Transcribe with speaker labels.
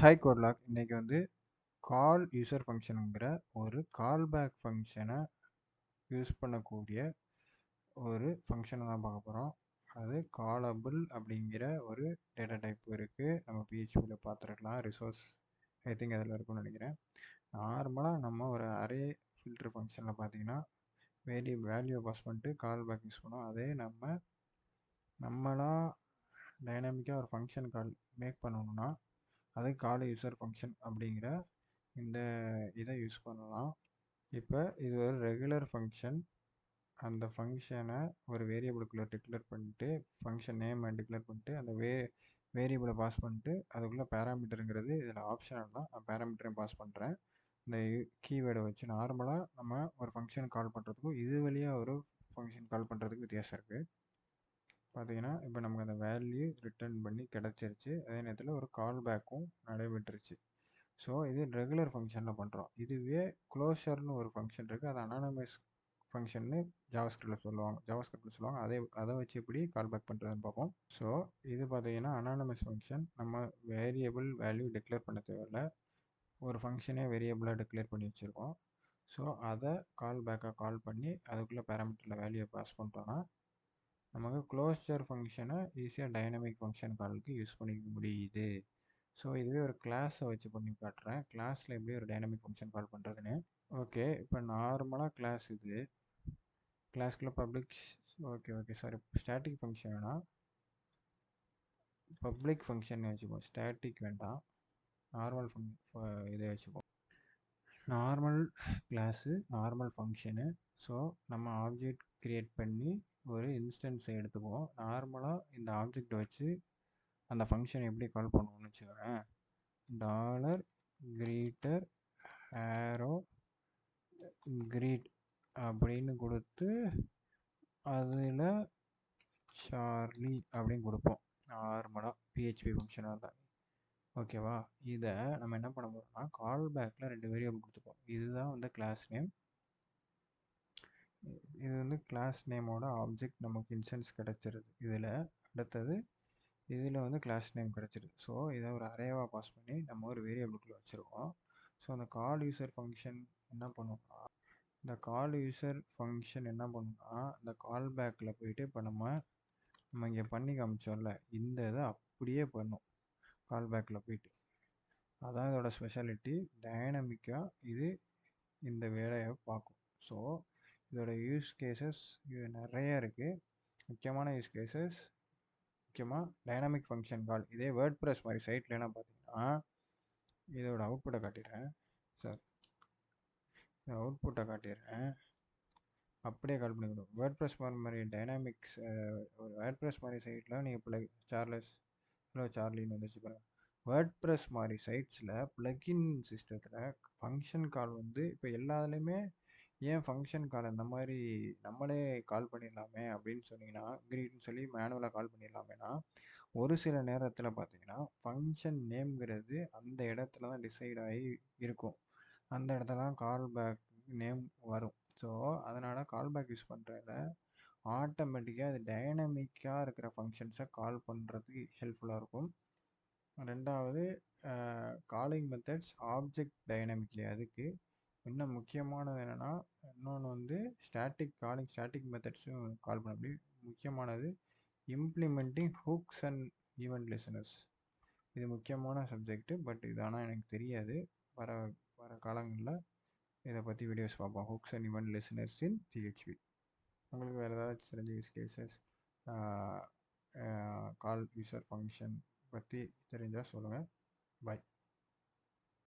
Speaker 1: Hi கோட்லாக். இன்னைக்கு வந்து கால் user ஃபங்க்ஷனுங்கிற ஒரு கால் பேக் ஃபங்க்ஷனை யூஸ் பண்ணக்கூடிய ஒரு ஃபங்க்ஷனை தான் பார்க்க போகிறோம். அது காலபிள் அப்படிங்கிற ஒரு டேட்டா டைப் இருக்குது. நம்ம பிஹெச்பியில் பார்த்துருக்கலாம். ரிசோர்ஸ் ஐ திங்க் அதில் இருக்கும்னு நினைக்கிறேன். நார்மலாக நம்ம ஒரு அரே ஃபில்டர் ஃபங்க்ஷனில் பார்த்தீங்கன்னா வேல்யூ பாஸ் பண்ணிட்டு கால் பேக் யூஸ் பண்ணோம். அதே நம்மளாக டைனாமிக்காக ஒரு ஃபங்க்ஷன் கால் மேக் பண்ணணும்னா அது கால் யூசர் ஃபங்க்ஷன் அப்படிங்கிற இந்த இதை யூஸ் பண்ணலாம். இப்போ இது ஒரு ரெகுலர் ஃபங்க்ஷன். அந்த ஃபங்க்ஷனை ஒரு வேரியபிளுக்குள்ளே டிக்ளேர் பண்ணிட்டு ஃபங்க்ஷன் நேமை டிக்ளேர் பண்ணிட்டு அந்த வேரியபிளை பாஸ் பண்ணிட்டு அதுக்குள்ளே பேராமீட்டருங்கிறது இதில் ஆப்ஷனல் தான். நான் பேராமீட்டரையும் பாஸ் பண்ணுறேன். இந்த கீவேர்டை வச்சு நார்மலாக நம்ம ஒரு ஃபங்க்ஷன் கால் பண்ணுறதுக்கும் இது வழியாக ஒரு ஃபங்க்ஷன் கால் பண்ணுறதுக்கு வித்தியாசம் இருக்குது. பார்த்தீங்கன்னா இப்போ நமக்கு அந்த வேல்யூ ரிட்டர்ன் பண்ணி கிடச்சிருச்சு. அதே நேரத்தில் ஒரு கால் பேக்கும் நடைபெற்றுச்சு. ஸோ இது ரெகுலர் ஃபங்க்ஷனில் பண்ணுறோம். இதுவே க்ளோஷர்னு ஒரு ஃபங்க்ஷன் இருக்குது. அது அனானமஸ் ஃபங்க்ஷன்னு ஜாவாஸ்கிரிப்டில் சொல்லுவாங்க. அதை வச்சு எப்படி கால் பேக் பண்ணுறதுன்னு பார்ப்போம். ஸோ இது பார்த்தீங்கன்னா அனானமஸ் ஃபங்க்ஷன். நம்ம வேரியபிள் வேல்யூ டிக்ளேர் பண்ண தேவையில்லை. ஒரு ஃபங்க்ஷனே வேரியபிளாக டிக்ளேர் பண்ணி வச்சுருக்கோம். ஸோ அதை கால் பேக்காக கால் பண்ணி அதுக்குள்ளே பேராமீட்டரில் வேல்யூவை பாஸ் பண்ணிட்டோன்னா நமக்கு க்ளோஷர் ஃபங்க்ஷனை ஈஸியாக டைனமிக் ஃபங்க்ஷன் காலுக்கு யூஸ் பண்ணிக்க முடியுது. ஸோ இதுவே ஒரு கிளாஸை வச்சு பண்ணி காட்டுறேன். கிளாஸில் எப்படி ஒரு டைனமிக் ஃபங்க்ஷன் கால் பண்ணுறதுன்னு. ஓகே, இப்போ நார்மலாக கிளாஸ் இது கிளாஸ்க்குள்ளே சாரி ஸ்டாட்டிக் ஃபங்க்ஷன் வேணாம், பப்ளிக் ஃபங்க்ஷன் வச்சுப்போம். ஸ்டாட்டிக் வேண்டாம், நார்மல் இதை வச்சுப்போம். Normal class normal function. So நம்ம ஆப்ஜெக்ட் க்ரியேட் பண்ணி ஒரு இன்ஸ்டன்ஸை எடுத்துக்குவோம். நார்மலாக இந்த ஆப்ஜெக்டை வச்சு அந்த ஃபங்க்ஷன் எப்படி கால் பண்ணுவோம்னு வச்சுக்கோங்க. டாலர் கிரீட்டர் ஆரோ கிரீட் அப்படின்னு கொடுத்து அதில் சார்லி அப்படின்னு கொடுப்போம். நார்மலாக பிஹெச்பி ஃபங்க்ஷனாக தான். ஓகேவா? இதை நம்ம என்ன பண்ண போகிறோம்னா கால் பேக்கில் 2 வேரியபிள் கொடுத்துப்போம். இதுதான் வந்து கிளாஸ் நேம். இது வந்து கிளாஸ் நேமோட ஆப்ஜெக்ட் நமக்கு இன்ஸ்டன்ஸ் கிடச்சிருது. இதில் அடுத்தது இதில் வந்து கிளாஸ் நேம் கிடச்சிருது. ஸோ இதை ஒரு அரேவாக பாஸ் பண்ணி நம்ம ஒரு வேரியபிளுக்குள்ளே வச்சுருக்கோம். ஸோ அந்த கால் யூசர் ஃபங்க்ஷன் என்ன பண்ணுவோம்னா இந்த கால் பேக்கில் போயிட்டு இப்போ நம்ம இங்கே பண்ணி காமிச்சோம்ல, இந்த இதை அப்படியே பண்ணும் கால் பேக்கில் போயிட்டு. அதான் இதோட ஸ்பெஷாலிட்டி. டைனமிக்காக இது இந்த வேலையை பார்க்கும். ஸோ இதோட யூஸ் கேசஸ் இது நிறைய இருக்குது. முக்கியமான யூஸ் கேசஸ் முக்கியமாக டைனமிக் ஃபங்க்ஷன் கால். இதே வேர்ட் ப்ரெஸ் மாதிரி சைட்லலாம் பார்த்தீங்கன்னா இதோட அவுட்புட்டை காட்டிடுறேன். அப்படியே கால் பண்ணி கொடுக்கும். வேர்ட் ப்ரெஸ் மாதிரி டைனாமிக்ஸ் ஒரு வேர்ட் ப்ரெஸ் மாதிரி சைட்டில் நீங்கள் சார்லின்னு வந்துச்சு பாருங்கள். வேர்ட் ப்ரெஸ் மாதிரி சைட்ஸில் ப்ளகின் சிஸ்டத்தில் ஃபங்க்ஷன் கால் வந்து இப்போ எல்லாத்துலேயுமே ஏன் ஃபங்க்ஷன் கால் இந்த மாதிரி நம்மளே கால் பண்ணிடலாமே அப்படின்னு சொன்னீங்கன்னா, கிரீட்னு சொல்லி மேனுவலாக கால் பண்ணிடலாமேனா, ஒரு சில நேரத்தில் பார்த்தீங்கன்னா ஃபங்க்ஷன் நேம்ங்கிறது அந்த இடத்துல தான் டிசைட் ஆகி இருக்கும். அந்த இடத்துல தான் கால் பேக் நேம் வரும். ஸோ அதனால் கால்பேக் யூஸ் பண்ணுறதுல ஆட்டோமேட்டிக்காக அது டைனமிக்காக இருக்கிற ஃபங்க்ஷன்ஸை கால் பண்ணுறதுக்கு ஹெல்ப்ஃபுல்லாக இருக்கும். ரெண்டாவது காலிங் மெத்தட்ஸ் ஆப்ஜெக்ட் டைனமிக்லி. அதுக்கு இன்னும் முக்கியமானது என்னென்னா, இன்னொன்று வந்து ஸ்டாட்டிக் மெத்தட்ஸும் கால் பண்ண முடியும். முக்கியமானது implementing hooks and event listeners. இது முக்கியமான சப்ஜெக்ட்டு. பட் இது ஆனால் எனக்கு தெரியாது. வர காலங்களில் இதை பற்றி வீடியோஸ் பார்ப்போம். Hooks and event listeners in PHP. உங்களுக்கு வேறு ஏதாச்சும் தெரிஞ்ச யூஸ் கேசஸ் கால் யூசர் ஃபங்க்ஷன் பற்றி தெரிஞ்சால் சொல்லுங்கள். பாய்.